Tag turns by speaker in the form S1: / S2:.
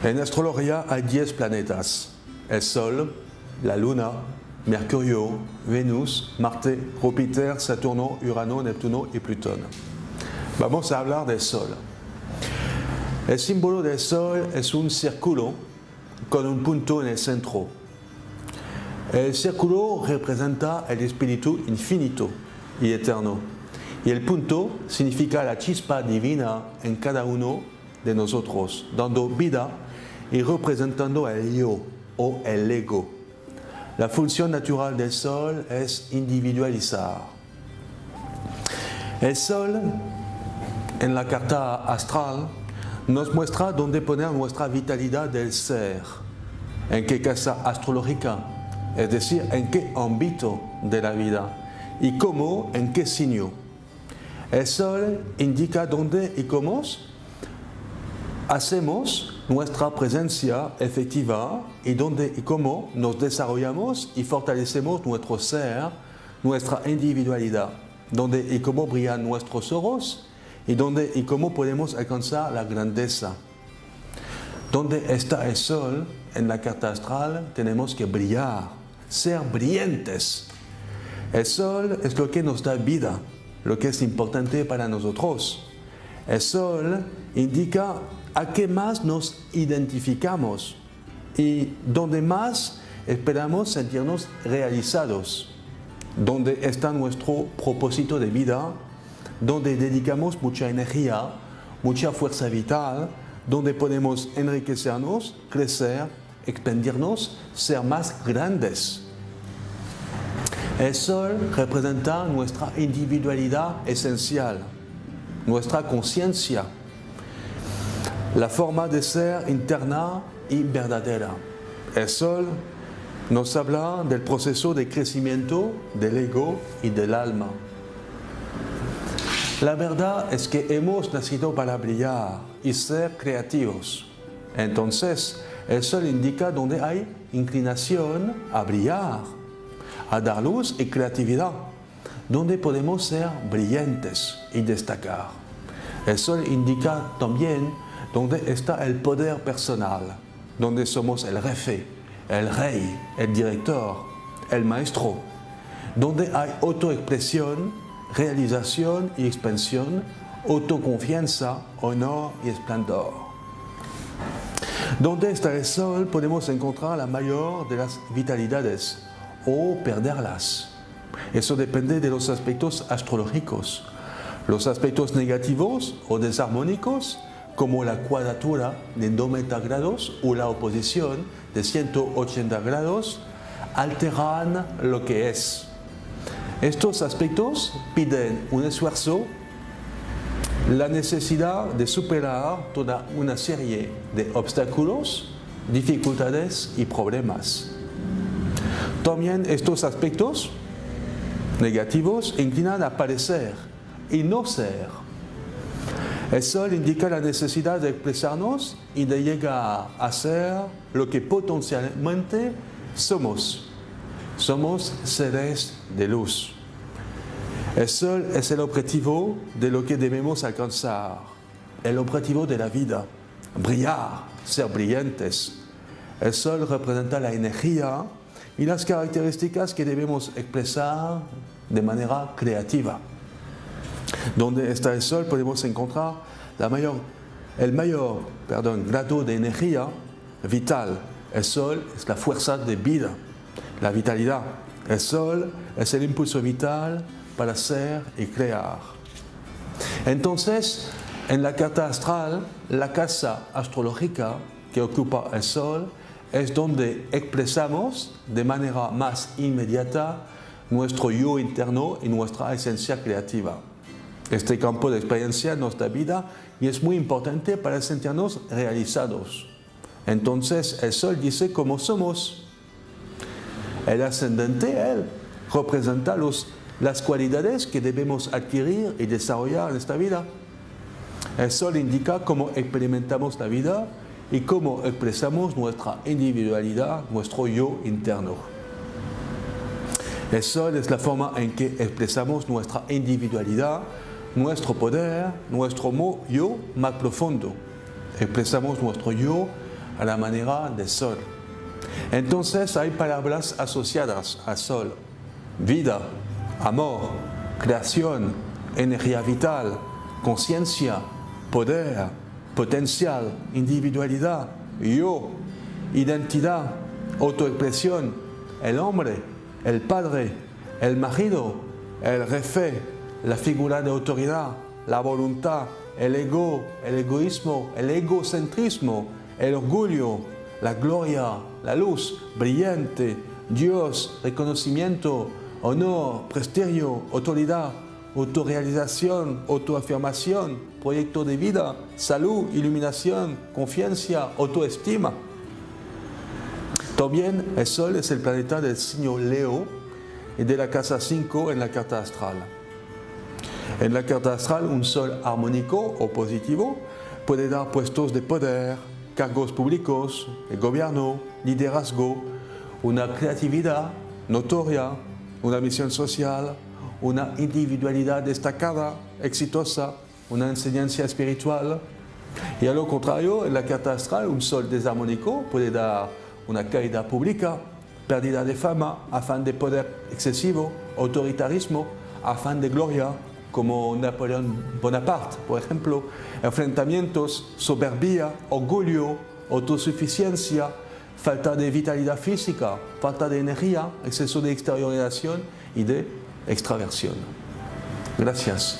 S1: En astrología hay 10 planetas: el Sol, la Luna, Mercurio, Venus, Marte, Júpiter, Saturno, Urano, Neptuno y Plutón. Vamos a hablar del Sol. El símbolo del Sol es un círculo con un punto en el centro. El círculo representa el espíritu infinito y eterno, y el punto significa la chispa divina en cada uno de nosotros, dando vida y representando el yo o el ego. La función natural del Sol es individualizar. El Sol, en la carta astral, nos muestra dónde poner nuestra vitalidad del ser, en qué casa astrológica, es decir, en qué ámbito de la vida, y cómo, en qué signo. El Sol indica dónde y cómo hacemos nuestra presencia efectiva y dónde y cómo nos desarrollamos y fortalecemos nuestro ser, nuestra individualidad, dónde y cómo brillan nuestros ojos y dónde y cómo podemos alcanzar la grandeza. Donde está el Sol en la carta astral, tenemos que brillar, ser brillantes. El Sol es lo que nos da vida, lo que es importante para nosotros. El Sol indica a qué más nos identificamos y donde más esperamos sentirnos realizados, donde está nuestro propósito de vida, donde dedicamos mucha energía, mucha fuerza vital, donde podemos enriquecernos, crecer, expandirnos, ser más grandes. El Sol representa nuestra individualidad esencial, nuestra conciencia, la forma de ser interna y verdadera. El Sol nos habla del proceso de crecimiento del ego y del alma. La verdad es que hemos nacido para brillar y ser creativos. Entonces, el Sol indica dónde hay inclinación a brillar, a dar luz y creatividad, donde podemos ser brillantes y destacar. El Sol indica también donde está el poder personal, donde somos el jefe, el rey, el director, el maestro, donde hay autoexpresión, realización y expansión, autoconfianza, honor y esplendor. Donde está el Sol podemos encontrar la mayor de las vitalidades o perderlas. Eso depende de los aspectos astrológicos. Los aspectos negativos o desarmónicos, como la cuadratura de 90 grados o la oposición de 180 grados, alteran lo que es. Estos aspectos piden un esfuerzo, la necesidad de superar toda una serie de obstáculos, dificultades y problemas. También estos aspectos negativos inclinan a parecer y no ser. El Sol indica la necesidad de expresarnos y de llegar a ser lo que potencialmente somos. Somos seres de luz. El Sol es el objetivo de lo que debemos alcanzar, el objetivo de la vida, brillar, ser brillantes. El Sol representa la energía y las características que debemos expresar de manera creativa. Donde está el Sol podemos encontrar el mayor grado de energía vital. El Sol es la fuerza de vida, la vitalidad. El Sol es el impulso vital para ser y crear. Entonces, en la carta astral, la casa astrológica que ocupa el Sol es donde expresamos de manera más inmediata nuestro yo interno y nuestra esencia creativa. Este campo de experiencia nos da vida y es muy importante para sentirnos realizados. Entonces el Sol dice cómo somos. El ascendente, él, representa las cualidades que debemos adquirir y desarrollar en esta vida. El Sol indica cómo experimentamos la vida y cómo expresamos nuestra individualidad, nuestro yo interno. El Sol es la forma en que expresamos nuestra individualidad, nuestro poder, nuestro yo más profundo. Expresamos nuestro yo a la manera del sol. Entonces hay palabras asociadas al sol: vida, amor, creación, energía vital, conciencia, poder, potencial, individualidad, yo, identidad, autoexpresión, el hombre, el padre, el marido, el jefe, la figura de autoridad, la voluntad, el ego, el egoísmo, el egocentrismo, el orgullo, la gloria, la luz brillante, Dios, reconocimiento, honor, prestigio, autoridad, autorrealización, autoafirmación, proyecto de vida, salud, iluminación, confianza, autoestima. También el Sol es el planeta del signo Leo y de la casa 5 en la carta astral. En la carta astral, un Sol armónico o positivo puede dar puestos de poder, cargos públicos, el gobierno, liderazgo, una creatividad notoria, una misión social, una individualidad destacada, exitosa, una enseñanza espiritual. Y a lo contrario, en la carta astral, un Sol desarmónico puede dar una caída pública, pérdida de fama, afán de poder excesivo, autoritarismo, afán de gloria, como Napoleón Bonaparte, por ejemplo, enfrentamientos, soberbia, orgullo, autosuficiencia, falta de vitalidad física, falta de energía, exceso de exteriorización y de extraversión. Gracias.